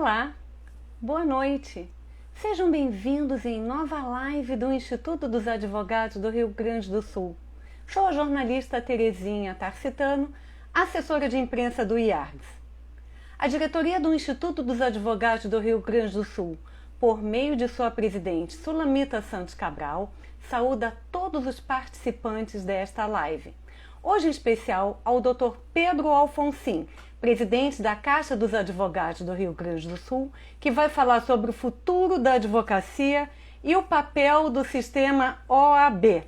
Olá, boa noite. Sejam bem-vindos em nova live do Instituto dos Advogados do Rio Grande do Sul. Sou a jornalista Terezinha Tarcitano, assessora de imprensa do IARGS. A diretoria do Instituto dos Advogados do Rio Grande do Sul, por meio de sua presidente Sulamita Santos Cabral, saúda todos os participantes desta live. Hoje em especial ao Dr. Pedro Alfonsin, presidente da Caixa dos Advogados do Rio Grande do Sul, que vai falar sobre o futuro da advocacia e o papel do sistema OAB.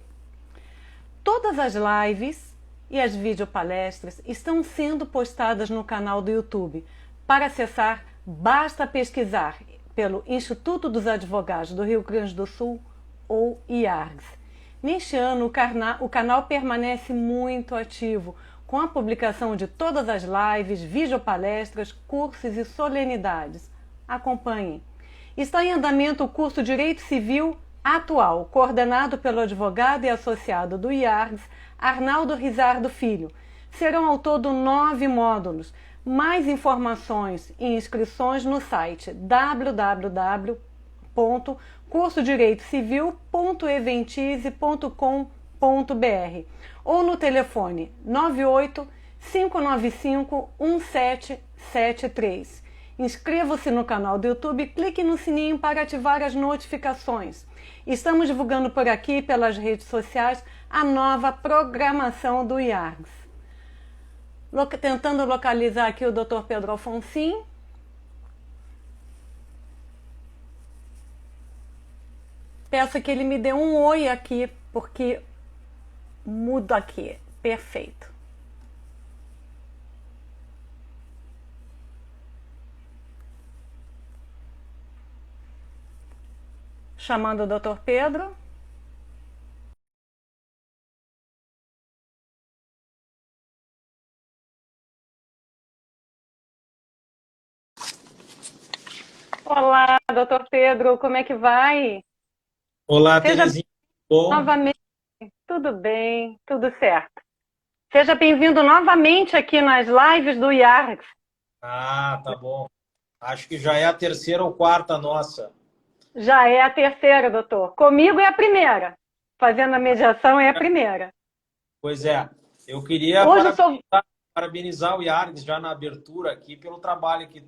Todas as lives e as videopalestras estão sendo postadas no canal do YouTube. Para acessar, basta pesquisar pelo Instituto dos Advogados do Rio Grande do Sul ou IARGS. Neste ano, o canal permanece muito ativo, com a publicação de todas as lives, videopalestras, cursos e solenidades. Acompanhem. Está em andamento o curso Direito Civil Atual, coordenado pelo advogado e associado do IARGS, Arnaldo Rizardo Filho. Serão ao todo 9 módulos. Mais informações e inscrições no site www.cursodireitocivil.eventise.com.br ou no telefone 98 595 1773. Inscreva-se no canal do YouTube e clique no sininho para ativar as notificações. Estamos divulgando por aqui, pelas redes sociais, a nova programação do IARGS. Tentando localizar aqui o Dr. Pedro Alfonsin. Peço que ele me dê um oi aqui, porque mudo aqui. Perfeito. Chamando o Dr. Pedro. Olá, Dr. Pedro, como é que vai? Olá, Terezinha. Bom? Novamente, tudo bem, tudo certo. Seja bem-vindo novamente aqui nas lives do IARGS. Ah, tá bom. Acho que já é a terceira ou quarta nossa. Já é a terceira, doutor. Comigo é a primeira. Fazendo a mediação é a primeira. Pois é. Eu queria parabenizar o IARGS já na abertura aqui pelo trabalho que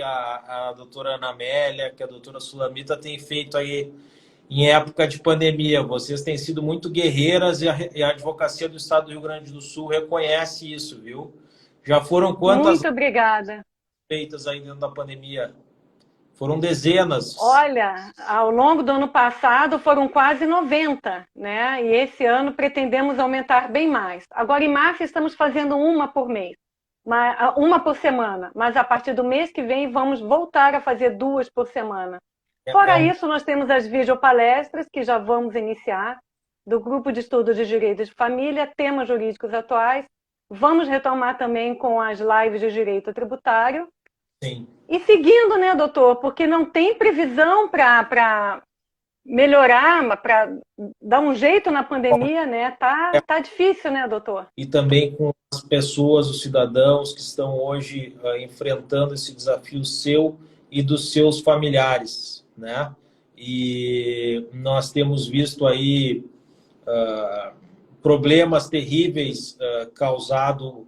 a doutora Ana Amélia, que a doutora Sulamita tem feito aí em época de pandemia. Vocês têm sido muito guerreiras e a advocacia do Estado do Rio Grande do Sul reconhece isso, viu? Já foram quantas Muito obrigada. feitas aí dentro da pandemia? Foram dezenas. Olha, ao longo do ano passado foram quase 90, né? E esse ano pretendemos aumentar bem mais. Agora, em março, estamos fazendo uma por mês, uma por semana. Mas a partir do mês que vem, vamos voltar a fazer 2 por semana. Fora isso, nós temos as videopalestras, que já vamos iniciar, do Grupo de Estudos de Direito de Família, temas jurídicos atuais. Vamos retomar também com as lives de direito tributário. Sim. E seguindo, né, doutor? Porque não tem previsão para melhorar, para dar um jeito na pandemia, né? Tá difícil, né, doutor? E também com as pessoas, os cidadãos que estão hoje enfrentando esse desafio seu e dos seus familiares, né? E nós temos visto aí problemas terríveis causados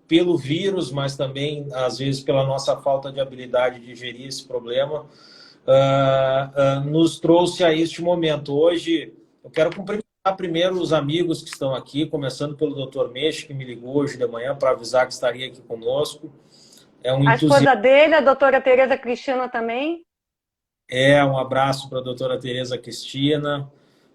pelo vírus, mas também, às vezes, pela nossa falta de habilidade de gerir esse problema, nos trouxe a este momento. Hoje, eu quero cumprimentar primeiro os amigos que estão aqui, começando pelo Dr. Meixe, que me ligou hoje de manhã para avisar que estaria aqui conosco. A esposa dele, a doutora Tereza Cristina também. Um abraço para a doutora Tereza Cristina.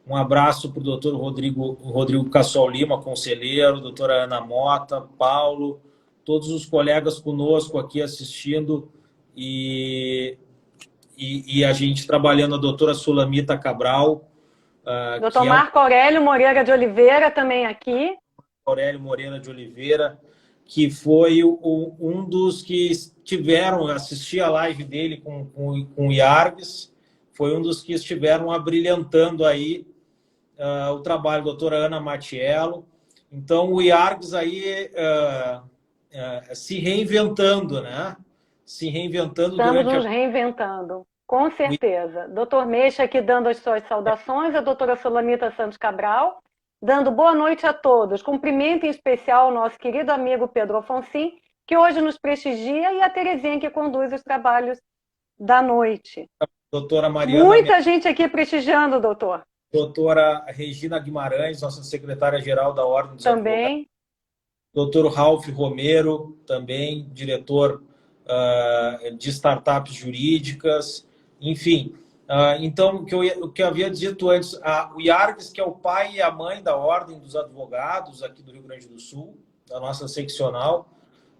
Um abraço para o doutor Rodrigo Cassol Lima, conselheiro, doutora Ana Mota, Paulo, todos os colegas conosco aqui assistindo e a gente trabalhando, a doutora Sulamita Cabral. Doutor Marco Aurélio Moreira de Oliveira também aqui. Aurélio Moreira de Oliveira, que foi um dos que tiveram, assisti a live dele com o IARGS, foi um dos que estiveram abrilhantando aí o trabalho da doutora Ana Matiello. Então, o IARGS aí se reinventando, né? se reinventando Estamos nos reinventando, com certeza. Doutor Meixa aqui dando as suas saudações, a doutora Sulamita Santos Cabral, dando boa noite a todos. Cumprimento em especial o nosso querido amigo Pedro Afonso, que hoje nos prestigia, e a Terezinha, que conduz os trabalhos da noite. Doutora Mariana... Muita gente aqui prestigiando, doutor. Doutora Regina Guimarães, nossa secretária-geral da Ordem dos Também. Advogados. Doutor Ralph Romero, também diretor de startups jurídicas. Enfim, então, o que eu havia dito antes, o IARGS, que é o pai e a mãe da Ordem dos Advogados aqui do Rio Grande do Sul, da nossa seccional,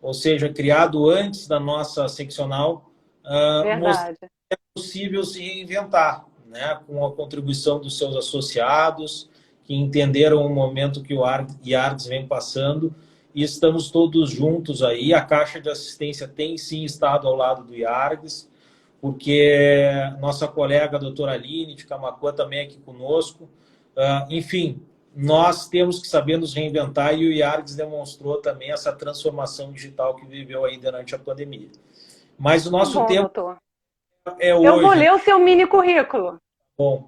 ou seja, criado antes da nossa seccional, Verdade. que é possível se reinventar, né, com a contribuição dos seus associados, que entenderam o momento que o IARGS vem passando, e estamos todos juntos aí. A Caixa de Assistência tem sim estado ao lado do IARGS, porque nossa colega a doutora Aline de Camaquã também é aqui conosco. Enfim, nós temos que saber nos reinventar, e o IARGS demonstrou também essa transformação digital que viveu aí durante a pandemia. Mas o nosso tempo doutor. é hoje. Eu vou ler o seu mini currículo.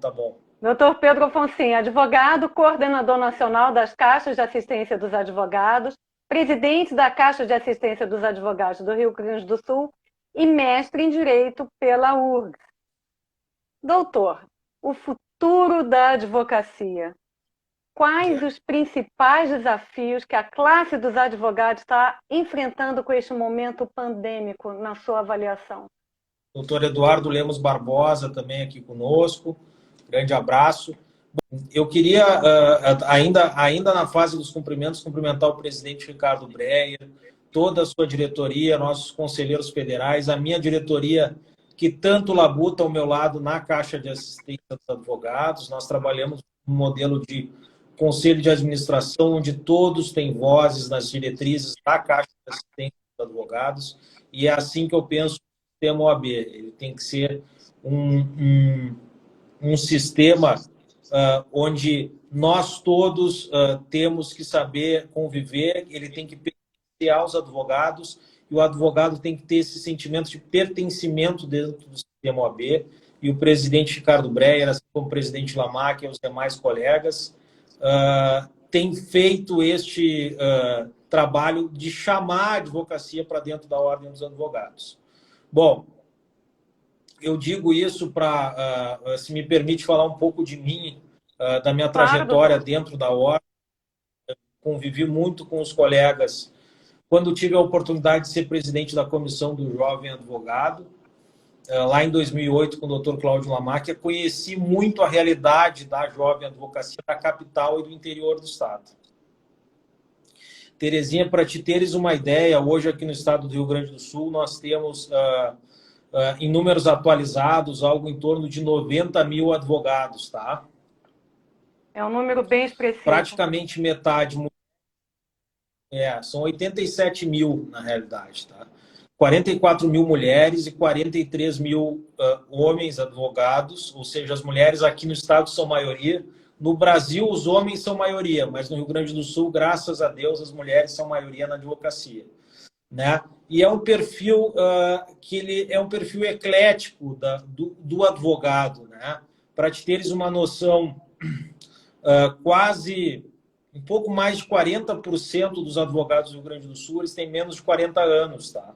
Tá bom. Doutor Pedro Afonso, advogado, coordenador nacional das Caixas de Assistência dos Advogados, presidente da Caixa de Assistência dos Advogados do Rio Grande do Sul e mestre em Direito pela URGS. Doutor, o futuro da advocacia. Quais os principais desafios que a classe dos advogados está enfrentando com este momento pandêmico, na sua avaliação? Doutor Eduardo Lemos Barbosa também aqui conosco. Grande abraço. Eu queria, ainda na fase dos cumprimentos, cumprimentar o presidente Ricardo Breyer, toda a sua diretoria, nossos conselheiros federais, a minha diretoria, que tanto labuta ao meu lado na Caixa de Assistência dos Advogados. Nós trabalhamos um modelo de conselho de administração, onde todos têm vozes nas diretrizes da Caixa de Assistência dos Advogados, e é assim que eu penso no sistema OAB. Ele tem que ser um sistema onde nós todos temos que saber conviver, ele tem que pertencer aos advogados, e o advogado tem que ter esse sentimento de pertencimento dentro do sistema OAB, e o presidente Ricardo Breyer, assim como o presidente Lamac e os demais colegas, tem feito este trabalho de chamar a advocacia para dentro da Ordem dos Advogados. Bom, eu digo isso para, se me permite falar um pouco de mim, da minha trajetória dentro da Ordem. Convivi muito com os colegas quando tive a oportunidade de ser presidente da Comissão do Jovem Advogado, lá em 2008, com o Dr. Cláudio Lamac. Conheci muito a realidade da jovem advocacia da capital e do interior do estado. Terezinha, para te teres uma ideia, hoje aqui no estado do Rio Grande do Sul, nós temos, em números atualizados, algo em torno de 90 mil advogados, tá? É um número bem expressivo. Praticamente metade. São 87 mil, na realidade, tá? 44 mil mulheres e 43 mil homens advogados, ou seja, as mulheres aqui no estado são maioria. No Brasil, os homens são maioria, mas no Rio Grande do Sul, graças a Deus, as mulheres são maioria na advocacia, né? E é um perfil que ele é um perfil eclético do advogado, né? Para te teres uma noção, quase um pouco mais de 40% dos advogados do Rio Grande do Sul, eles têm menos de 40 anos, tá?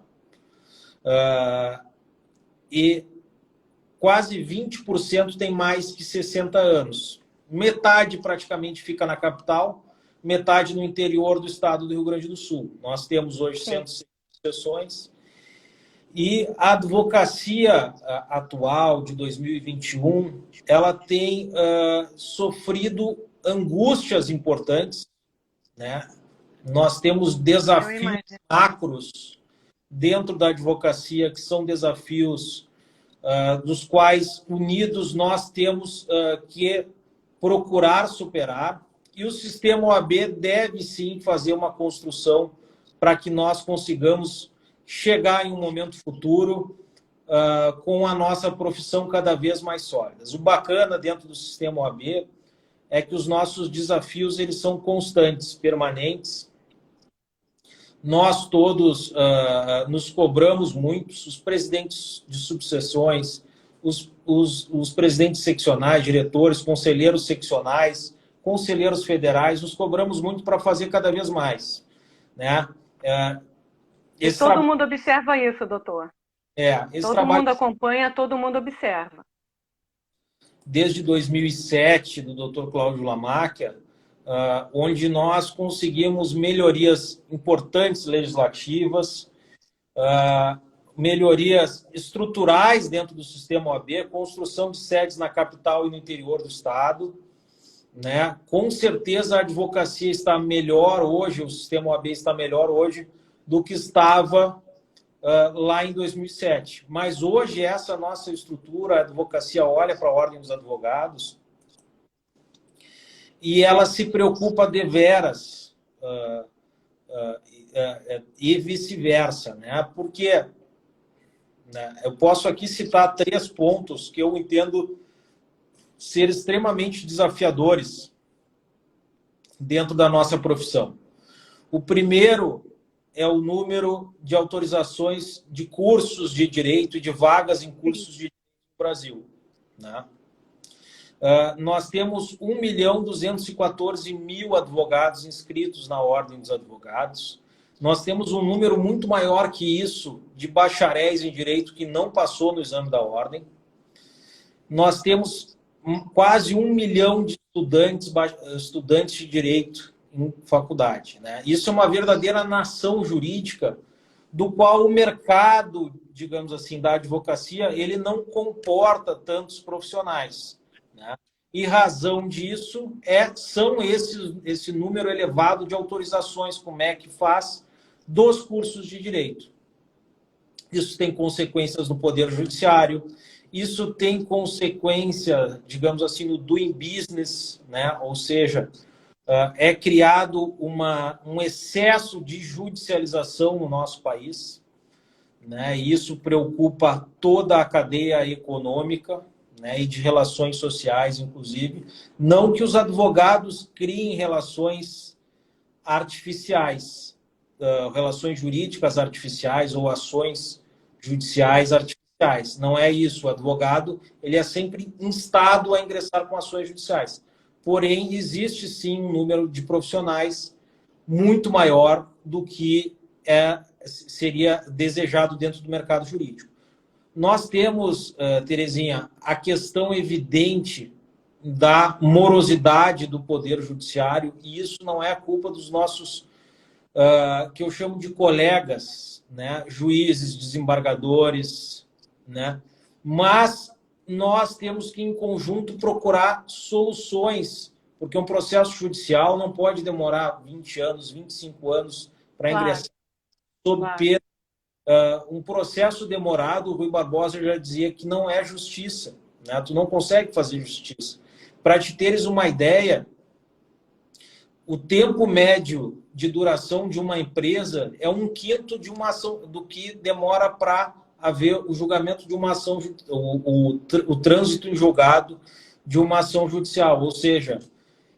E quase 20% tem mais de 60 anos. Metade praticamente fica na capital, metade no interior do estado do Rio Grande do Sul. Nós temos hoje 106 sessões. E a advocacia atual de 2021, ela tem sofrido angústias importantes, né? Nós temos desafios macros dentro da advocacia, que são desafios dos quais, unidos, nós temos que procurar superar, e o sistema OAB deve sim fazer uma construção para que nós consigamos chegar em um momento futuro com a nossa profissão cada vez mais sólida. O bacana dentro do sistema OAB é que os nossos desafios eles são constantes, permanentes. nós todos nos cobramos muito, os presidentes de subseções, os presidentes seccionais, diretores, conselheiros seccionais, conselheiros federais, nos cobramos muito para fazer cada vez mais, né? E todo mundo observa isso, doutor. Todo mundo acompanha, todo mundo observa. Desde 2007, do Dr. Cláudio Lamáquia, onde nós conseguimos melhorias importantes legislativas, melhorias estruturais dentro do sistema OAB, construção de sedes na capital e no interior do estado, né? Com certeza a advocacia está melhor hoje, o sistema OAB está melhor hoje do que estava lá em 2007. Mas hoje essa nossa estrutura, a advocacia olha para a Ordem dos Advogados e ela se preocupa deveras e vice-versa, né? Porque eu posso aqui citar 3 pontos que eu entendo ser extremamente desafiadores dentro da nossa profissão. O primeiro é o número de autorizações de cursos de direito e de vagas em cursos de direito no Brasil, né? Nós temos 1.214.000 advogados inscritos na Ordem dos Advogados. Nós temos um número muito maior que isso de bacharéis em direito que não passou no exame da Ordem. Nós temos quase 1 milhão de estudantes de direito em faculdade, né? Isso é uma verdadeira nação jurídica do qual o mercado, digamos assim, da advocacia, ele não comporta tantos profissionais, né? E razão disso são esse número elevado de autorizações que o MEC faz dos cursos de direito. Isso tem consequências no Poder Judiciário, isso tem consequência, digamos assim, no doing business, né? Ou seja, é criado um excesso de judicialização no nosso país, né? E isso preocupa toda a cadeia econômica, né? E de relações sociais, inclusive. Não que os advogados criem relações artificiais, relações jurídicas artificiais ou ações judiciais artificiais. Não é isso. O advogado ele é sempre instado a ingressar com ações judiciais. Porém, existe sim um número de profissionais muito maior do que seria desejado dentro do mercado jurídico. Nós temos, Terezinha, a questão evidente da morosidade do Poder Judiciário, e isso não é culpa dos nossos, que eu chamo de colegas, né? Juízes, desembargadores, né? Mas nós temos que, em conjunto, procurar soluções, porque um processo judicial não pode demorar 20 anos, 25 anos para ingressar sob pena. Um processo demorado, o Rui Barbosa já dizia que não é justiça, né? Tu não consegue fazer justiça. Para te teres uma ideia, o tempo médio de duração de uma empresa é 1/5 de uma ação do que demora para haver o julgamento de uma ação, o trânsito em julgado de uma ação judicial. Ou seja,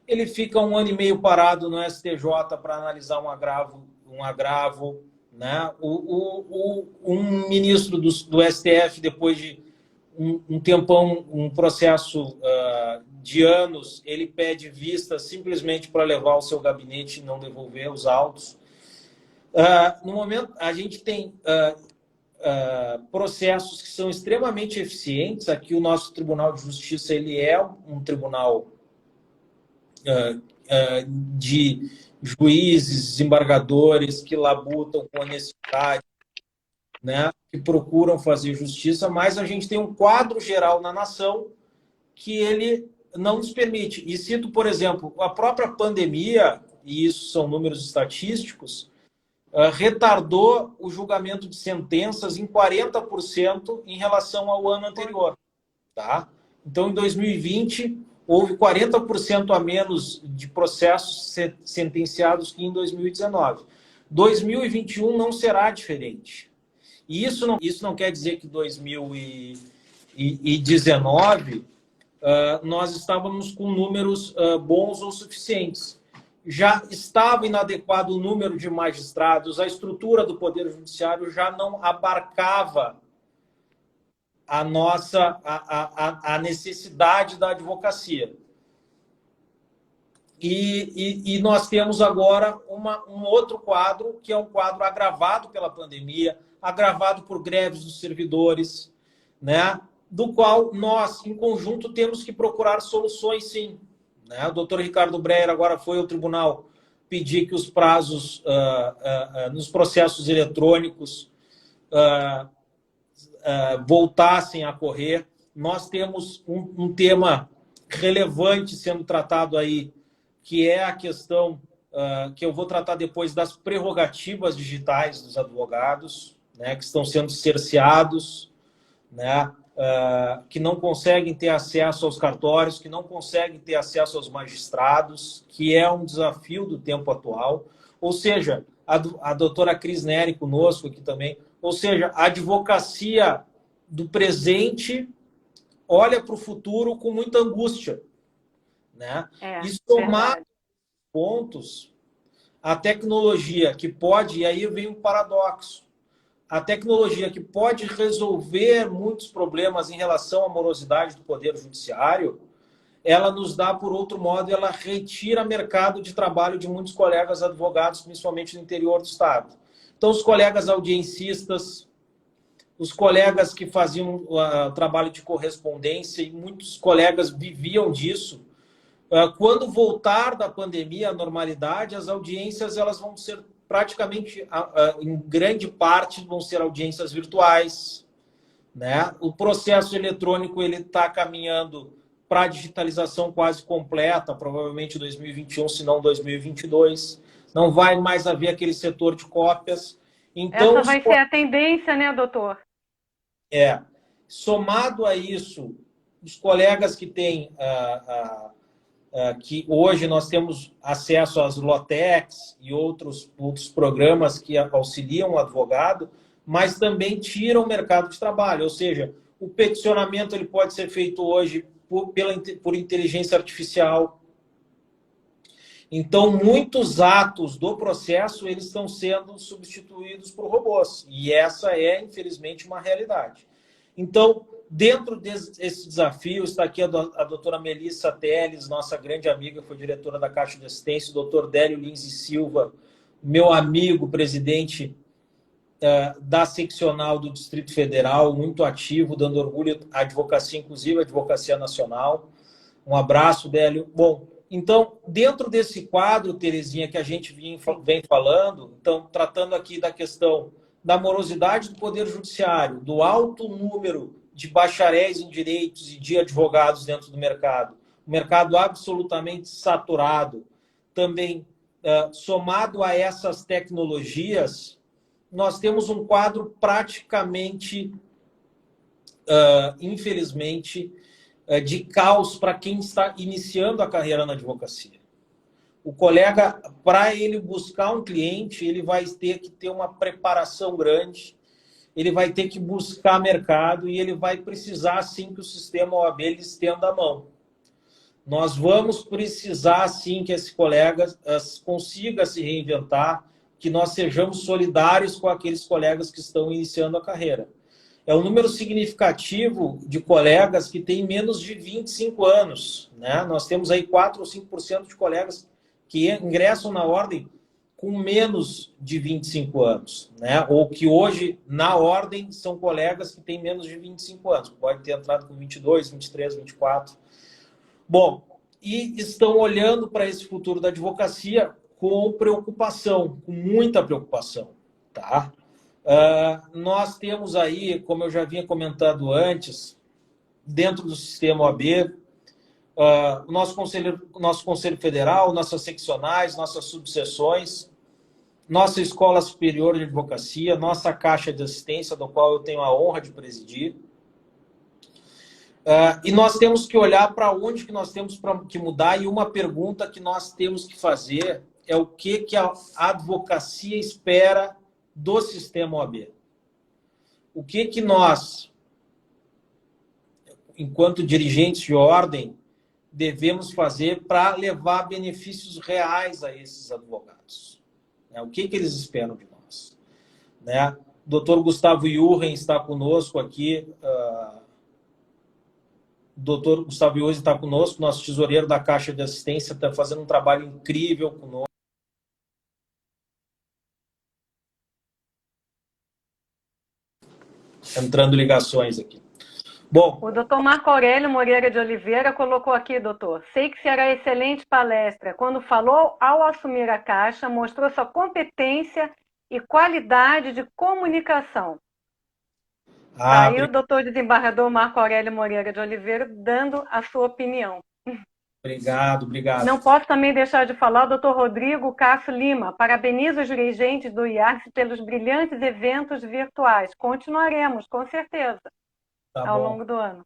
ele fica 1 ano e meio parado no STJ para analisar um agravo, né? Um ministro do STF, depois de um tempão, um processo de anos, ele pede vista simplesmente para levar ao seu gabinete e não devolver os autos. No momento, a gente tem processos que são extremamente eficientes. Aqui o nosso Tribunal de Justiça ele é um tribunal de juízes, desembargadores que labutam com honestidade, né? Que procuram fazer justiça, mas a gente tem um quadro geral na nação que ele não nos permite. E cito, por exemplo, a própria pandemia, e isso são números estatísticos, retardou o julgamento de sentenças em 40% em relação ao ano anterior. Tá? Então, em 2020, houve 40% a menos de processos sentenciados que em 2019. 2021 não será diferente. E isso não quer dizer que 2019 nós estávamos com números bons ou suficientes. já estava inadequado o número de magistrados, a estrutura do Poder Judiciário já não abarcava a necessidade da advocacia. E nós temos agora um outro quadro, que é um quadro agravado pela pandemia, agravado por greves dos servidores, né? Do qual nós, em conjunto, temos que procurar soluções, sim. Né? O doutor Ricardo Breyer agora foi ao tribunal pedir que os prazos nos processos eletrônicos voltassem a correr. Nós temos um tema relevante sendo tratado aí, que é a questão que eu vou tratar depois das prerrogativas digitais dos advogados, né, que estão sendo cerceados, né, que não conseguem ter acesso aos cartórios, que não conseguem ter acesso aos magistrados, que é um desafio do tempo atual. Ou seja, a doutora Cris Neri conosco aqui também, ou seja, a advocacia do presente olha para o futuro com muita angústia. Né? E somar pontos, a tecnologia que pode, e aí vem um paradoxo, a tecnologia que pode resolver muitos problemas em relação à morosidade do Poder Judiciário, ela nos dá, por outro modo, ela retira mercado de trabalho de muitos colegas advogados, principalmente no interior do Estado. Então, os colegas audiencistas, os colegas que faziam trabalho de correspondência, e muitos colegas viviam disso. Quando voltar da pandemia à normalidade, as audiências elas vão ser praticamente, em grande parte, vão ser audiências virtuais. Né? O processo eletrônico ele está caminhando para a digitalização quase completa, provavelmente 2021, se não 2022. Não vai mais haver aquele setor de cópias. Então, essa vai ser a tendência, né, doutor? Somado a isso, os colegas que têm... que hoje nós temos acesso às LOTECs e outros programas que auxiliam o advogado, mas também tiram o mercado de trabalho. Ou seja, o peticionamento ele pode ser feito hoje por inteligência artificial. Então, muitos atos do processo eles estão sendo substituídos por robôs. E essa é, infelizmente, uma realidade. Então, dentro desse desafio, está aqui a doutora Melissa Teles, nossa grande amiga, foi diretora da Caixa de Assistência, o doutor Délio Lins e Silva, meu amigo, presidente da seccional do Distrito Federal, muito ativo, dando orgulho à advocacia, inclusive à advocacia nacional. Um abraço, Délio. Bom, então, dentro desse quadro, Terezinha, que a gente vem falando, então, tratando aqui da questão da morosidade do Poder Judiciário, do alto número de bacharéis em direitos e de advogados dentro do mercado, um mercado absolutamente saturado, também somado a essas tecnologias, nós temos um quadro praticamente, infelizmente, de caos para quem está iniciando a carreira na advocacia. O colega, para ele buscar um cliente, ele vai ter que ter uma preparação grande, ele vai ter que buscar mercado e ele vai precisar, sim, que o sistema OAB lhe estenda a mão. Nós vamos precisar, sim, que esse colega consiga se reinventar, que nós sejamos solidários com aqueles colegas que estão iniciando a carreira. É um número significativo de colegas que têm menos de 25 anos. Né? Nós temos aí 4 ou 5% de colegas que ingressam na ordem com menos de 25 anos. Né? Ou que hoje, na ordem, são colegas que têm menos de 25 anos. Pode ter entrado com 22, 23, 24. Bom, e estão olhando para esse futuro da advocacia com preocupação, com muita preocupação. Tá? Nós temos aí, como eu já vinha comentando antes, dentro do sistema OAB, nosso Conselho Federal, nossas seccionais, nossas subseções, nossa Escola Superior de Advocacia, nossa Caixa de Assistência, do qual eu tenho a honra de presidir. E nós temos que olhar para onde que nós temos que mudar, e uma pergunta que nós temos que fazer é o que a advocacia espera do sistema OAB. O que nós, enquanto dirigentes de ordem, devemos fazer para levar benefícios reais a esses advogados? O que eles esperam de nós? Né? O Dr. Gustavo Jurgen está conosco aqui. O Dr. Gustavo Jurgen está conosco, nosso tesoureiro da Caixa de Assistência, está fazendo um trabalho incrível conosco. Entrando ligações aqui. Bom, o doutor Marco Aurélio Moreira de Oliveira colocou aqui, doutor, sei que será excelente palestra. Quando falou, ao assumir a Caixa, mostrou sua competência e qualidade de comunicação. Aí o doutor desembargador Marco Aurélio Moreira de Oliveira dando a sua opinião. Obrigado. Não posso também deixar de falar o doutor Rodrigo Cássio Lima. Parabenizo os dirigentes do IARC pelos brilhantes eventos virtuais. Continuaremos, com certeza, ao longo do ano.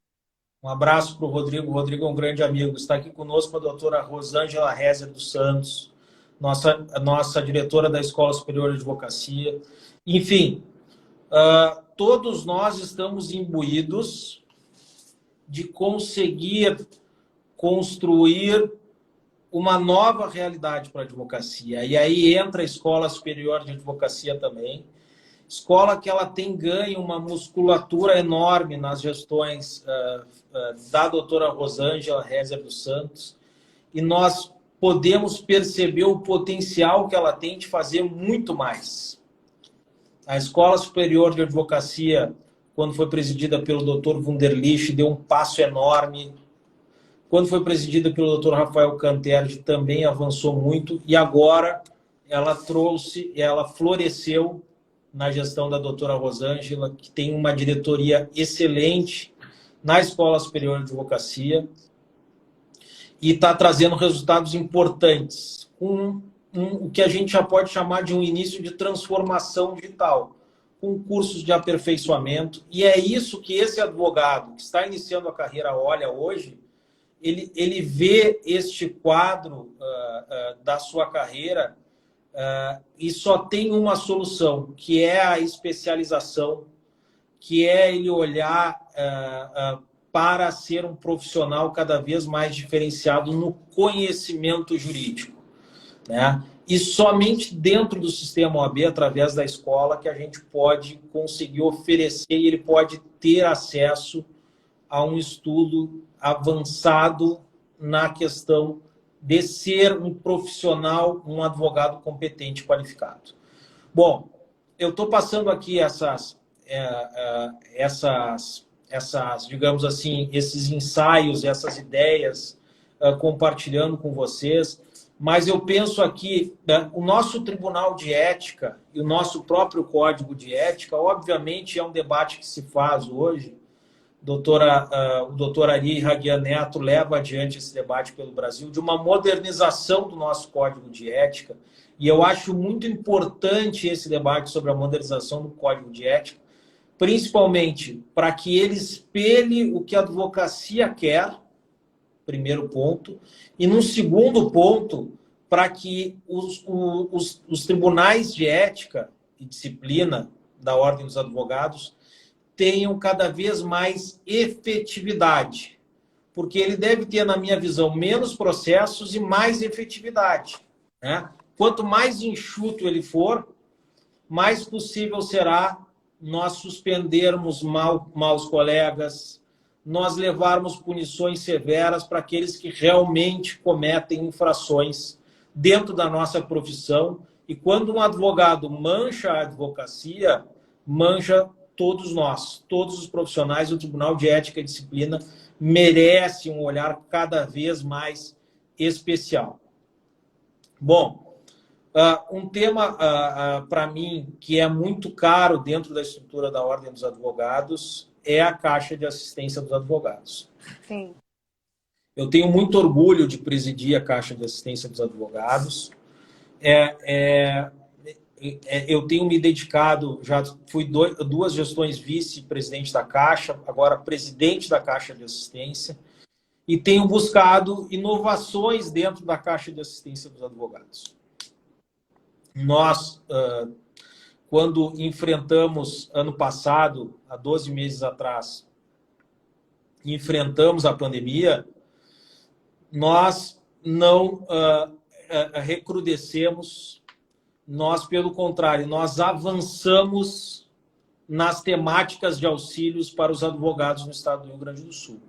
Um abraço para o Rodrigo. O Rodrigo é um grande amigo. Está aqui conosco a doutora Rosângela Rezer dos Santos, nossa diretora da Escola Superior de Advocacia. Enfim, todos nós estamos imbuídos de conseguir construir uma nova realidade para a advocacia. E aí entra a Escola Superior de Advocacia também. Escola que ela tem ganho uma musculatura enorme nas gestões da doutora Rosângela Rezer dos Santos. E nós podemos perceber o potencial que ela tem de fazer muito mais. A Escola Superior de Advocacia, quando foi presidida pelo Dr. Wunderlich, deu um passo enorme. Quando foi presidida pelo Dr. Rafael Canterdi, também avançou muito. E agora ela floresceu na gestão da doutora Rosângela, que tem uma diretoria excelente na Escola Superior de Advocacia e está trazendo resultados importantes. O que a gente já pode chamar de um início de transformação digital, com cursos de aperfeiçoamento. E é isso que esse advogado que está iniciando a carreira olha hoje, ele vê este quadro da sua carreira e só tem uma solução, que é a especialização, que é ele olhar para ser um profissional cada vez mais diferenciado no conhecimento jurídico, né? E somente dentro do sistema OAB, através da escola, que a gente pode conseguir oferecer e ele pode ter acesso a um estudo avançado na questão de ser um profissional, um advogado competente, qualificado. Bom, eu estou passando aqui digamos assim, esses ensaios, essas ideias, compartilhando com vocês, mas eu penso aqui, o nosso Tribunal de Ética e o nosso próprio Código de Ética, obviamente, é um debate que se faz hoje. O doutor Ari Raguian Neto leva adiante esse debate pelo Brasil de uma modernização do nosso Código de Ética. E eu acho muito importante esse debate sobre a modernização do Código de Ética, principalmente para que ele espelhe o que a advocacia quer, primeiro ponto, e num segundo ponto, para que os tribunais de ética e disciplina da Ordem dos Advogados tenham cada vez mais efetividade, porque ele deve ter, na minha visão, menos processos e mais efetividade, né? Quanto mais enxuto ele for, mais possível será nós suspendermos maus colegas, nós levarmos punições severas para aqueles que realmente cometem infrações dentro da nossa profissão. E quando um advogado mancha a advocacia, mancha todos nós, todos os profissionais do Tribunal de Ética e Disciplina merecem um olhar cada vez mais especial. Bom, um tema para mim que é muito caro dentro da estrutura da Ordem dos Advogados é a Caixa de Assistência dos Advogados. Sim. Eu tenho muito orgulho de presidir a Caixa de Assistência dos Advogados. Eu tenho me dedicado, já fui duas gestões vice-presidente da Caixa, agora presidente da Caixa de Assistência, e tenho buscado inovações dentro da Caixa de Assistência dos Advogados. Nós, quando enfrentamos, ano passado, há 12 meses atrás, enfrentamos a pandemia, nós não recrudescemos, nós, pelo contrário, nós avançamos nas temáticas de auxílios para os advogados no estado do Rio Grande do Sul.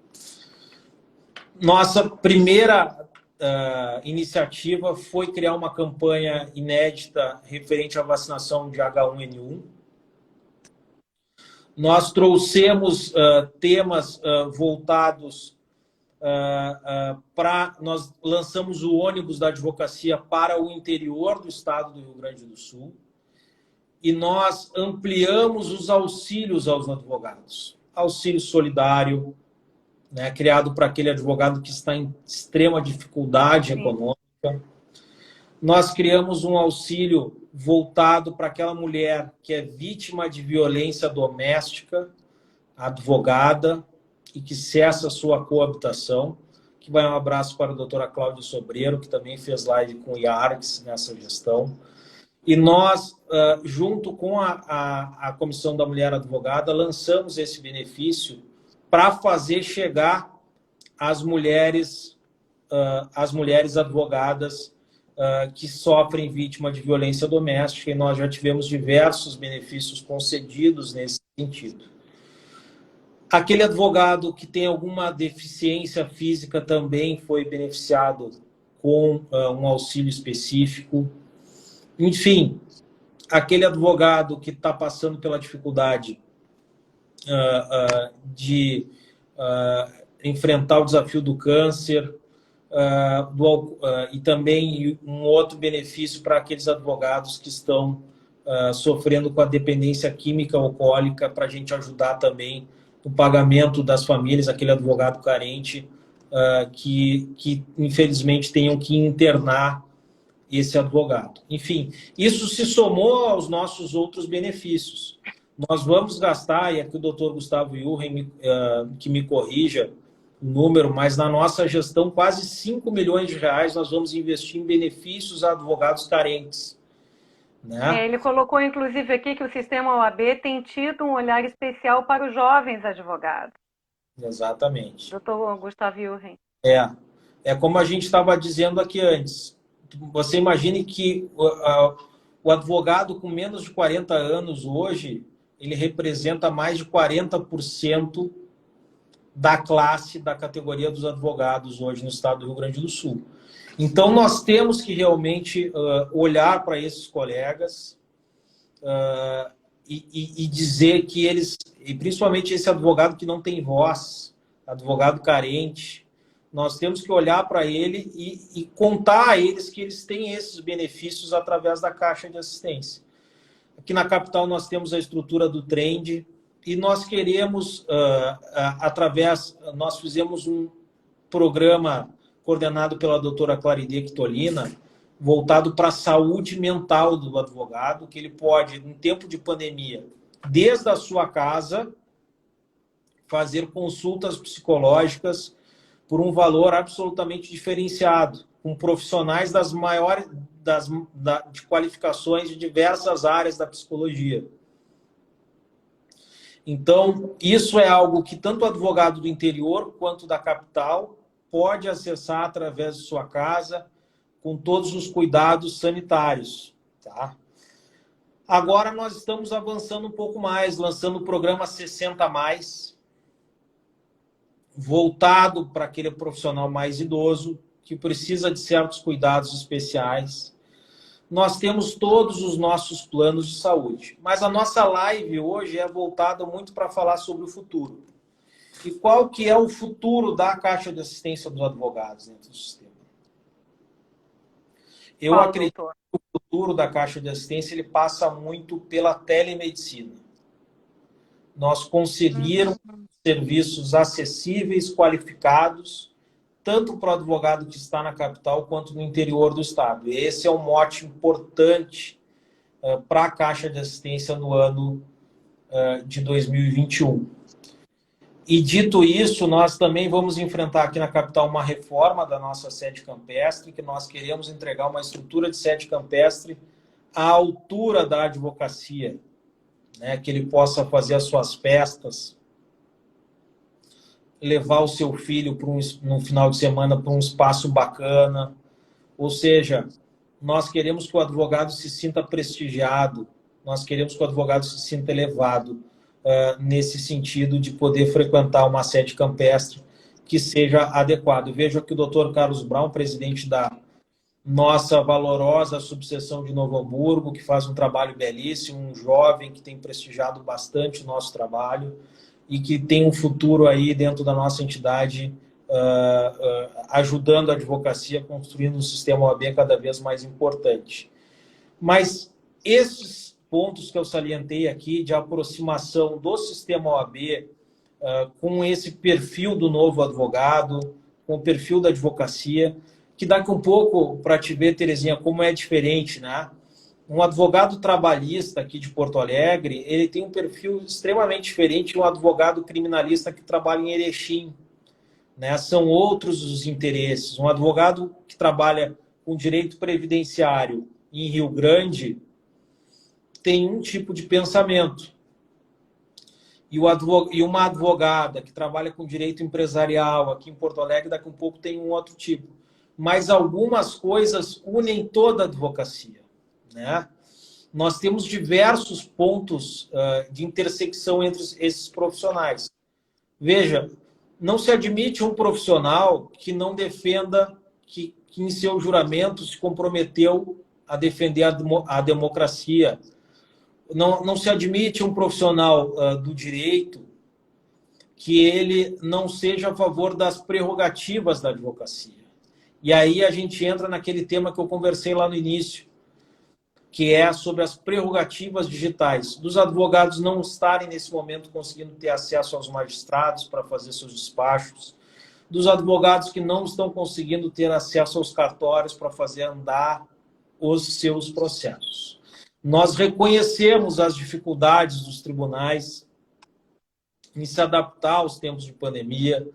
Nossa primeira iniciativa foi criar uma campanha inédita referente à vacinação de H1N1. Nós trouxemos temas voltados nós lançamos o ônibus da advocacia para o interior do estado do Rio Grande do Sul e nós ampliamos os auxílios aos advogados. Auxílio solidário, né, criado para aquele advogado que está em extrema dificuldade econômica. Nós criamos um auxílio voltado para aquela mulher que é vítima de violência doméstica, advogada, e que cessa a sua coabitação, que vai um abraço para a doutora Cláudia Sobreiro, que também fez live com o IARGS nessa gestão. E nós, junto com a Comissão da Mulher Advogada, lançamos esse benefício para fazer chegar às mulheres advogadas que sofrem vítima de violência doméstica, e nós já tivemos diversos benefícios concedidos nesse sentido. Aquele advogado que tem alguma deficiência física também foi beneficiado com um auxílio específico. Enfim, aquele advogado que está passando pela dificuldade de enfrentar o desafio do câncer, e também um outro benefício para aqueles advogados que estão sofrendo com a dependência química alcoólica, para a gente ajudar também o pagamento das famílias, aquele advogado carente que infelizmente tenham que internar esse advogado. Enfim, isso se somou aos nossos outros benefícios. Nós vamos gastar, e aqui o doutor Gustavo Jurgen que me corrija o número, mas na nossa gestão quase 5 milhões de reais nós vamos investir em benefícios a advogados carentes. Né? Ele colocou, inclusive, aqui que o sistema OAB tem tido um olhar especial para os jovens advogados. Exatamente. Doutor Gustavo Jurgen. É como a gente estava dizendo aqui antes. Você imagine que o advogado com menos de 40 anos hoje, ele representa mais de 40% da classe, da categoria dos advogados hoje no estado do Rio Grande do Sul. Então, nós temos que realmente olhar para esses colegas e dizer que eles, e principalmente esse advogado que não tem voz, advogado carente, nós temos que olhar para ele e contar a eles que eles têm esses benefícios através da Caixa de Assistência. Aqui na capital nós temos a estrutura do Trend e nós queremos, nós fizemos um programa coordenado pela doutora Claride Quitolina, voltado para a saúde mental do advogado, que ele pode, em tempo de pandemia, desde a sua casa, fazer consultas psicológicas por um valor absolutamente diferenciado, com profissionais das maiores de qualificações de diversas áreas da psicologia. Então, isso é algo que tanto o advogado do interior quanto da capital pode acessar através de sua casa, com todos os cuidados sanitários. Tá? Agora nós estamos avançando um pouco mais, lançando o programa 60+, voltado para aquele profissional mais idoso, que precisa de certos cuidados especiais. Nós temos todos os nossos planos de saúde, mas a nossa live hoje é voltada muito para falar sobre o futuro. E qual que é o futuro da Caixa de Assistência dos Advogados dentro do sistema? Eu acredito que o futuro da Caixa de Assistência ele passa muito pela telemedicina. Nós conseguirmos serviços acessíveis, qualificados, tanto para o advogado que está na capital quanto no interior do estado. E esse é um mote importante para a Caixa de Assistência no ano de 2021. E dito isso, nós também vamos enfrentar aqui na capital uma reforma da nossa sede campestre, que nós queremos entregar uma estrutura de sede campestre à altura da advocacia, né? Que ele possa fazer as suas festas, levar o seu filho no final de semana para um espaço bacana. Ou seja, nós queremos que o advogado se sinta prestigiado, nós queremos que o advogado se sinta elevado nesse sentido de poder frequentar uma sede campestre que seja adequado. Vejo aqui o doutor Carlos Brown, presidente da nossa valorosa subseção de Novo Hamburgo, que faz um trabalho belíssimo, um jovem que tem prestigiado bastante o nosso trabalho e que tem um futuro aí dentro da nossa entidade, ajudando a advocacia, construindo um sistema OAB cada vez mais importante. Mas esses pontos que eu salientei aqui de aproximação do sistema OAB com esse perfil do novo advogado, com o perfil da advocacia, que daqui um pouco, para te ver, Terezinha, como é diferente, né? Um advogado trabalhista aqui de Porto Alegre, ele tem um perfil extremamente diferente de um advogado criminalista que trabalha em Erechim, né? São outros os interesses. Um advogado que trabalha com direito previdenciário em Rio Grande tem um tipo de pensamento. E uma advogada que trabalha com direito empresarial aqui em Porto Alegre, daqui a um pouco tem um outro tipo. Mas algumas coisas unem toda a advocacia, né? Nós temos diversos pontos de intersecção entre esses profissionais. Veja, não se admite um profissional que não defenda, que em seu juramento se comprometeu a defender a democracia. Não se admite um profissional do direito que ele não seja a favor das prerrogativas da advocacia. E aí a gente entra naquele tema que eu conversei lá no início, que é sobre as prerrogativas digitais. Dos advogados não estarem, nesse momento, conseguindo ter acesso aos magistrados para fazer seus despachos. Dos advogados que não estão conseguindo ter acesso aos cartórios para fazer andar os seus processos. Nós reconhecemos as dificuldades dos tribunais em se adaptar aos tempos de pandemia,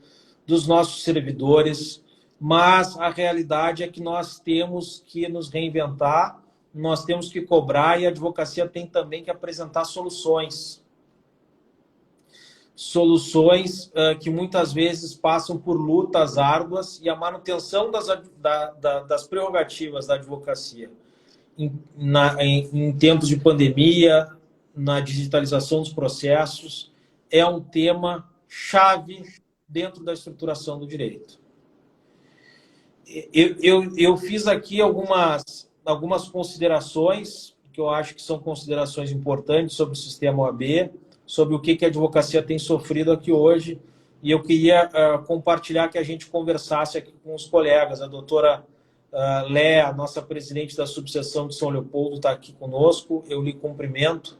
dos nossos servidores, mas a realidade é que nós temos que nos reinventar, nós temos que cobrar e a advocacia tem também que apresentar soluções. Soluções que muitas vezes passam por lutas árduas e a manutenção das prerrogativas da advocacia em tempos de pandemia, na digitalização dos processos, é um tema chave dentro da estruturação do direito. Eu fiz aqui algumas considerações, que eu acho que são considerações importantes sobre o sistema OAB, sobre o que a advocacia tem sofrido aqui hoje, e eu queria compartilhar que a gente conversasse aqui com os colegas. A doutora Léa, nossa presidente da subseção de São Leopoldo, está aqui conosco, eu lhe cumprimento,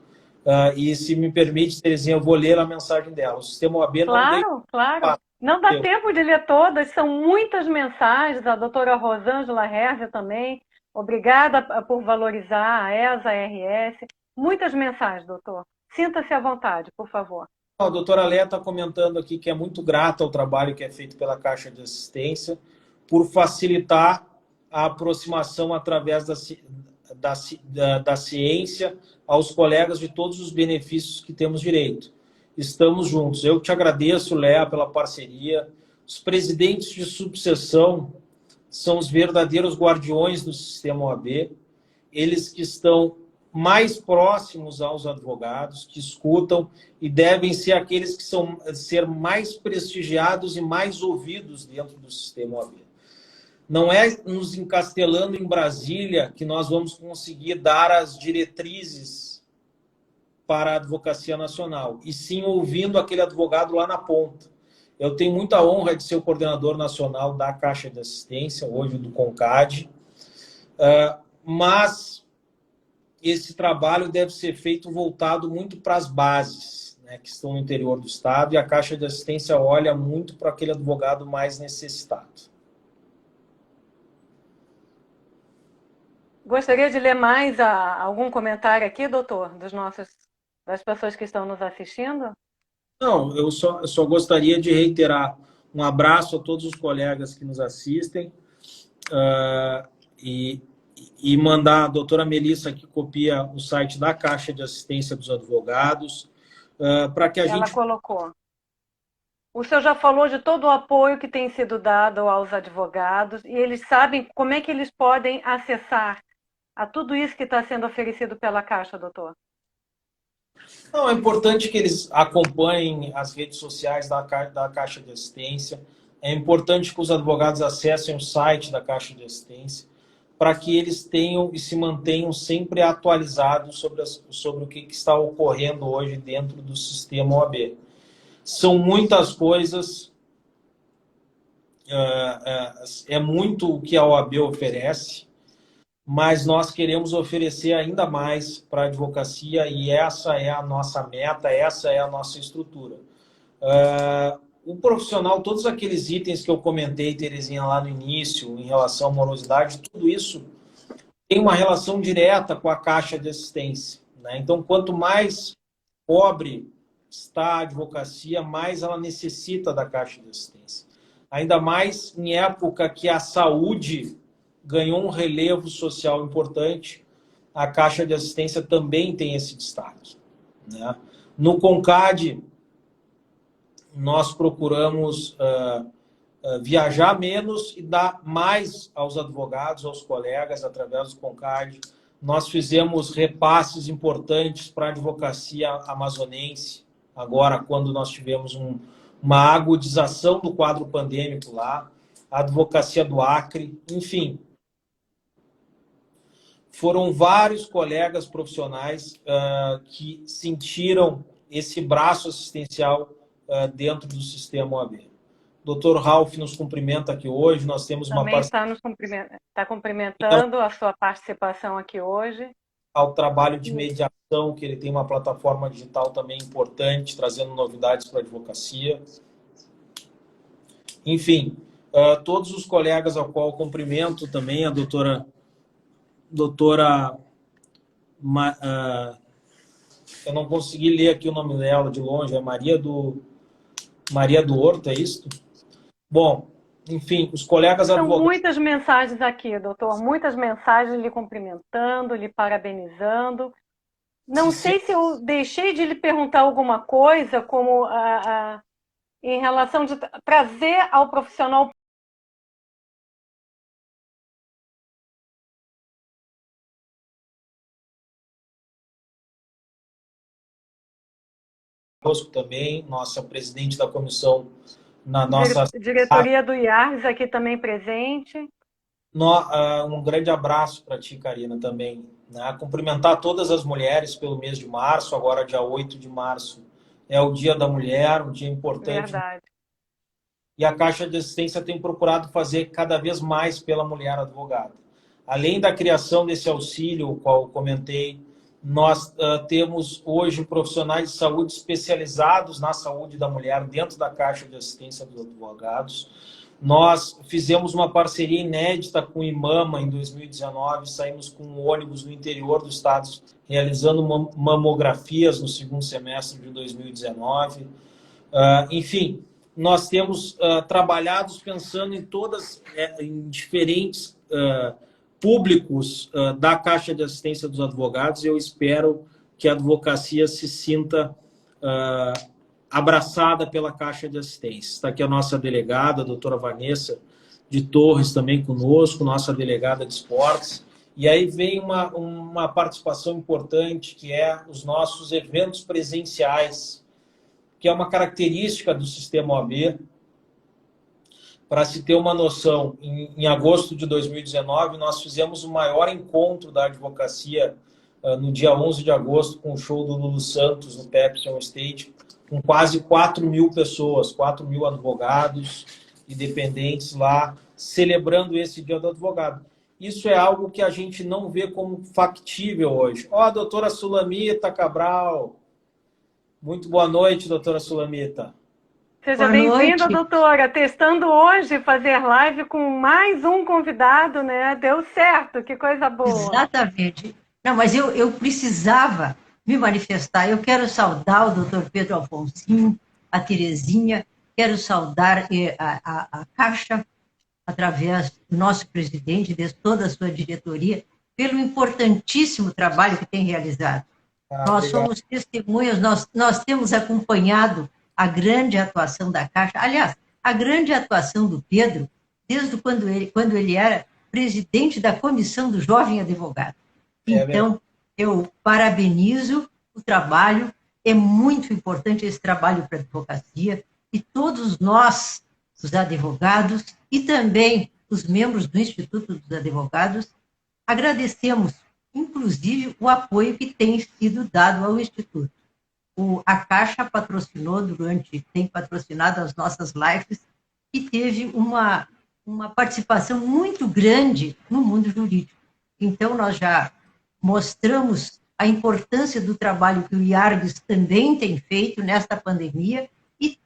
e se me permite, Terezinha, eu vou ler a mensagem dela. O sistema OAB não Claro. Não dá tempo de ler todas, são muitas mensagens, a doutora Rosângela Herve também, obrigada por valorizar a ESA, a RS, muitas mensagens, doutor. Sinta-se à vontade, por favor. A doutora Léa está comentando aqui que é muito grata ao trabalho que é feito pela Caixa de Assistência por facilitar a aproximação através da ciência aos colegas de todos os benefícios que temos direito. Estamos juntos. Eu te agradeço, Léa, pela parceria. Os presidentes de subseção são os verdadeiros guardiões do sistema OAB. Eles que estão mais próximos aos advogados, que escutam e devem ser aqueles que ser mais prestigiados e mais ouvidos dentro do sistema OAB. Não é nos encastelando em Brasília que nós vamos conseguir dar as diretrizes para a advocacia nacional, e sim ouvindo aquele advogado lá na ponta. Eu tenho muita honra de ser o coordenador nacional da Caixa de Assistência, hoje do CONCAD, mas esse trabalho deve ser feito voltado muito para as bases, né, que estão no interior do Estado, e a Caixa de Assistência olha muito para aquele advogado mais necessitado. Gostaria de ler mais algum comentário aqui, doutor, das pessoas que estão nos assistindo? Não, eu só gostaria de reiterar um abraço a todos os colegas que nos assistem e mandar a doutora Melissa, que copia o site da Caixa de Assistência dos Advogados, para que a gente... Ela colocou. O senhor já falou de todo o apoio que tem sido dado aos advogados, e eles sabem como é que eles podem acessar a tudo isso que está sendo oferecido pela Caixa, doutor? Não, é importante que eles acompanhem as redes sociais da Caixa de Assistência. É importante que os advogados acessem o site da Caixa de Assistência para que eles tenham e se mantenham sempre atualizados sobre o que está ocorrendo hoje dentro do sistema OAB. São muitas coisas, é muito o que a OAB oferece, mas nós queremos oferecer ainda mais para a advocacia e essa é a nossa meta, essa é a nossa estrutura. O profissional, todos aqueles itens que eu comentei, Terezinha, lá no início, em relação à morosidade, tudo isso tem uma relação direta com a Caixa de Assistência, né? Então, quanto mais pobre está a advocacia, mais ela necessita da Caixa de Assistência. Ainda mais em época que a saúde ganhou um relevo social importante, a Caixa de Assistência também tem esse destaque, né? No CONCAD, nós procuramos viajar menos e dar mais aos advogados, aos colegas, através do CONCAD. Nós fizemos repasses importantes para a advocacia amazonense, agora, quando nós tivemos uma agudização do quadro pandêmico lá, a advocacia do Acre, enfim. Foram vários colegas profissionais que sentiram esse braço assistencial dentro do sistema OAB. O Dr. Ralph nos cumprimenta aqui hoje, nós temos uma parceria. Está cumprimentando a sua participação aqui hoje. Ao trabalho de mediação, que ele tem uma plataforma digital também importante, trazendo novidades para a advocacia. Enfim, todos os colegas ao qual cumprimento também, a doutora eu não consegui ler aqui o nome dela de longe, é Maria do Horto, é isso? Bom, enfim, os colegas advogados... São muitas mensagens aqui, doutor, muitas mensagens lhe cumprimentando, lhe parabenizando. Não sei se eu deixei de lhe perguntar alguma coisa, como em relação de trazer ao profissional... também, nossa presidente da comissão na nossa... Diretoria do IARS aqui também presente. Um grande abraço para ti, Karina, também. Né? Cumprimentar todas as mulheres pelo mês de março, agora dia 8 de março. É o Dia da Mulher, um dia importante. Verdade. E a Caixa de Assistência tem procurado fazer cada vez mais pela mulher advogada. Além da criação desse auxílio, o qual eu comentei, nós temos hoje profissionais de saúde especializados na saúde da mulher dentro da Caixa de Assistência dos Advogados. Nós fizemos uma parceria inédita com o IMAMA em 2019, saímos com um ônibus no interior do estado realizando mamografias no segundo semestre de 2019. Enfim, nós temos trabalhado pensando em diferentes públicos da Caixa de Assistência dos Advogados, e eu espero que a advocacia se sinta abraçada pela Caixa de Assistência. Está aqui a nossa delegada, a doutora Vanessa de Torres, também conosco, nossa delegada de esportes. E aí vem uma participação importante, que é os nossos eventos presenciais, que é uma característica do sistema OAB. Para se ter uma noção, em agosto de 2019, nós fizemos o maior encontro da advocacia no dia 11 de agosto, com o show do Lulu Santos no Pepsi On Stage, com quase 4 mil pessoas, 4 mil advogados e dependentes lá, celebrando esse Dia do Advogado. Isso é algo que a gente não vê como factível hoje. Ó, a doutora Sulamita Cabral. Muito boa noite, doutora Sulamita. Seja bem-vinda, doutora. Testando hoje fazer live com mais um convidado, né? Deu certo, que coisa boa. Exatamente. Não, mas eu precisava me manifestar. Eu quero saudar o doutor Pedro Alfonsinho, a Terezinha, quero saudar a Caixa, através do nosso presidente, de toda a sua diretoria, pelo importantíssimo trabalho que tem realizado. Nós somos testemunhas, nós temos acompanhado a grande atuação da Caixa, aliás, a grande atuação do Pedro, desde quando ele era presidente da Comissão do Jovem Advogado. Então, eu parabenizo o trabalho, é muito importante esse trabalho para a advocacia, e todos nós, os advogados, e também os membros do Instituto dos Advogados, agradecemos, inclusive, o apoio que tem sido dado ao Instituto. A Caixa tem patrocinado as nossas lives e teve uma participação muito grande no mundo jurídico. Então, nós já mostramos a importância do trabalho que o IARGS também tem feito nesta pandemia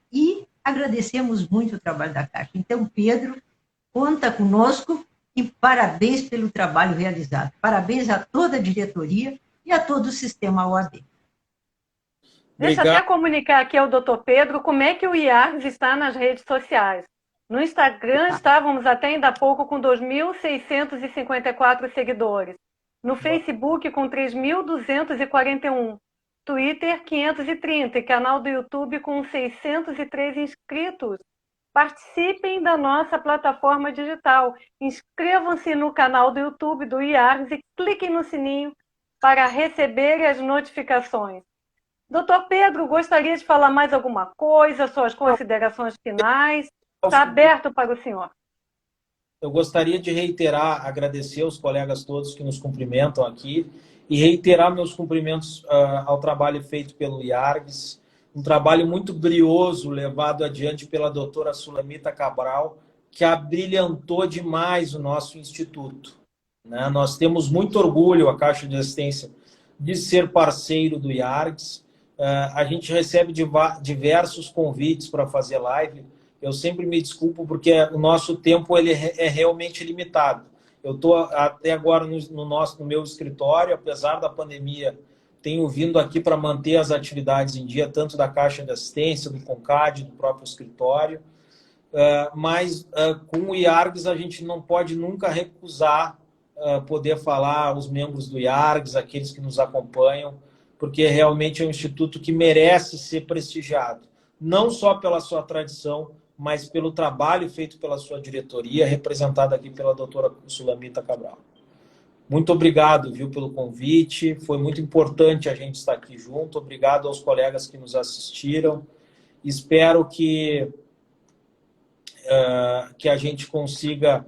e agradecemos muito o trabalho da Caixa. Então, Pedro, conta conosco e parabéns pelo trabalho realizado. Parabéns a toda a diretoria e a todo o sistema OAB. Deixa eu até comunicar aqui ao doutor Pedro como é que o IARGS está nas redes sociais. No Instagram estávamos até ainda há pouco com 2.654 seguidores. No Facebook com 3.241. Twitter 530 e canal do YouTube com 603 inscritos. Participem da nossa plataforma digital. Inscrevam-se no canal do YouTube do IARGS e cliquem no sininho para receber as notificações. Doutor Pedro, gostaria de falar mais alguma coisa, suas considerações finais? Está aberto para o senhor. Eu gostaria de reiterar, agradecer aos colegas todos que nos cumprimentam aqui e reiterar meus cumprimentos ao trabalho feito pelo IARGS, um trabalho muito brioso levado adiante pela doutora Sulamita Cabral, que abrilhantou demais o nosso instituto, né? Nós temos muito orgulho, a Caixa de Assistência, de ser parceiro do IARGS. A gente recebe diversos convites para fazer live. Eu sempre me desculpo porque o nosso tempo ele é realmente limitado. Eu estou até agora no meu escritório, apesar da pandemia, tenho vindo aqui para manter as atividades em dia, tanto da Caixa de Assistência, do CONCAD, do próprio escritório. Mas com o IARGS a gente não pode nunca recusar poder falar aos membros do IARGS, aqueles que nos acompanham, porque realmente é um instituto que merece ser prestigiado, não só pela sua tradição, mas pelo trabalho feito pela sua diretoria, representada aqui pela doutora Sulamita Cabral. Muito obrigado, viu, pelo convite, foi muito importante a gente estar aqui junto, obrigado aos colegas que nos assistiram, espero que a gente consiga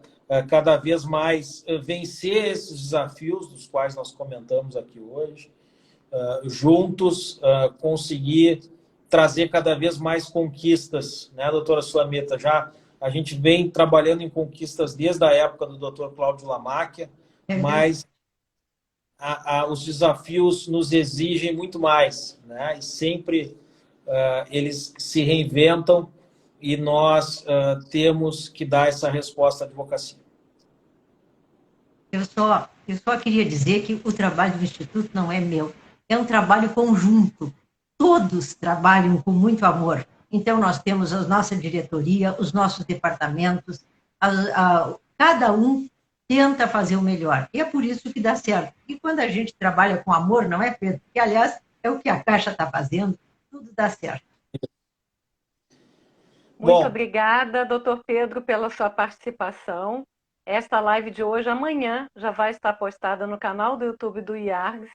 cada vez mais vencer esses desafios dos quais nós comentamos aqui hoje, juntos conseguir trazer cada vez mais conquistas, né, doutora Sulamita? Já a gente vem trabalhando em conquistas desde a época do doutor Cláudio Lamáquia, mas os desafios nos exigem muito mais, né? E sempre eles se reinventam e nós temos que dar essa resposta à advocacia. Eu só queria dizer que o trabalho do Instituto não é meu, é um trabalho conjunto. Todos trabalham com muito amor. Então, nós temos a nossa diretoria, os nossos departamentos, cada um tenta fazer o melhor. E é por isso que dá certo. E quando a gente trabalha com amor, não é, Pedro? Que, aliás, é o que a Caixa está fazendo, tudo dá certo. Muito obrigada, doutor Pedro, pela sua participação. Esta live de hoje, amanhã, já vai estar postada no canal do YouTube do IARGS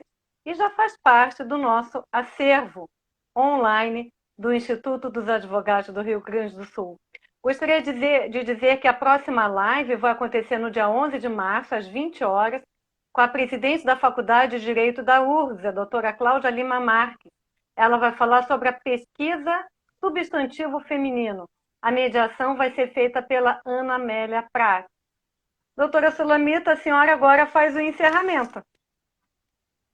e já faz parte do nosso acervo online do Instituto dos Advogados do Rio Grande do Sul. Gostaria de dizer que a próxima live vai acontecer no dia 11 de março, às 20 horas, com a presidente da Faculdade de Direito da URGS, a doutora Cláudia Lima Marques. Ela vai falar sobre a pesquisa substantivo feminino. A mediação vai ser feita pela Ana Amélia Prat. Doutora Sulamita, a senhora agora faz o encerramento.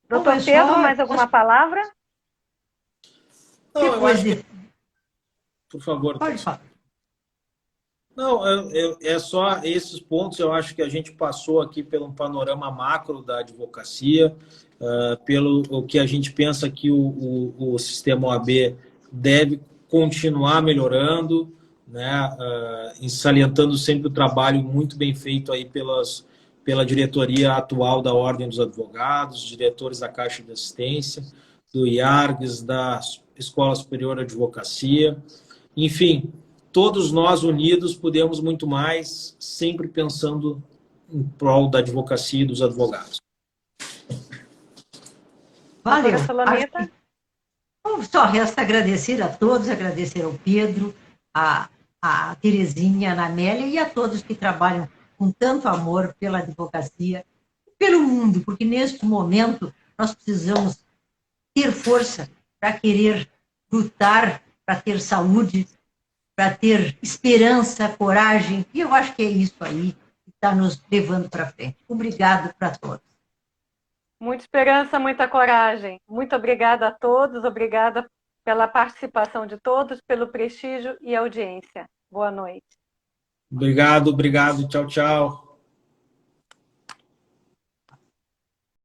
Doutor Pedro, mais alguma palavra? Não, eu acho que... Por favor. Pode falar. Não, é só esses pontos. Eu acho que a gente passou aqui pelo panorama macro da advocacia, pelo o que a gente pensa que o sistema OAB deve continuar melhorando, né, salientando sempre o trabalho muito bem feito aí pela diretoria atual da Ordem dos Advogados, diretores da Caixa de Assistência, do IARGS, da Escola Superior de Advocacia. Enfim, todos nós unidos podemos muito mais, sempre pensando em prol da advocacia e dos advogados. Valeu. Só resta agradecer a todos, agradecer ao Pedro, a Terezinha, a Ana Amélia e a todos que trabalham com tanto amor pela advocacia, pelo mundo, porque neste momento nós precisamos ter força para querer lutar, para ter saúde, para ter esperança, coragem, e eu acho que é isso aí que está nos levando para frente. Obrigado para todos. Muita esperança, muita coragem. Muito obrigada a todos, obrigada pela participação de todos, pelo prestígio e audiência. Boa noite. Obrigado. Tchau, tchau.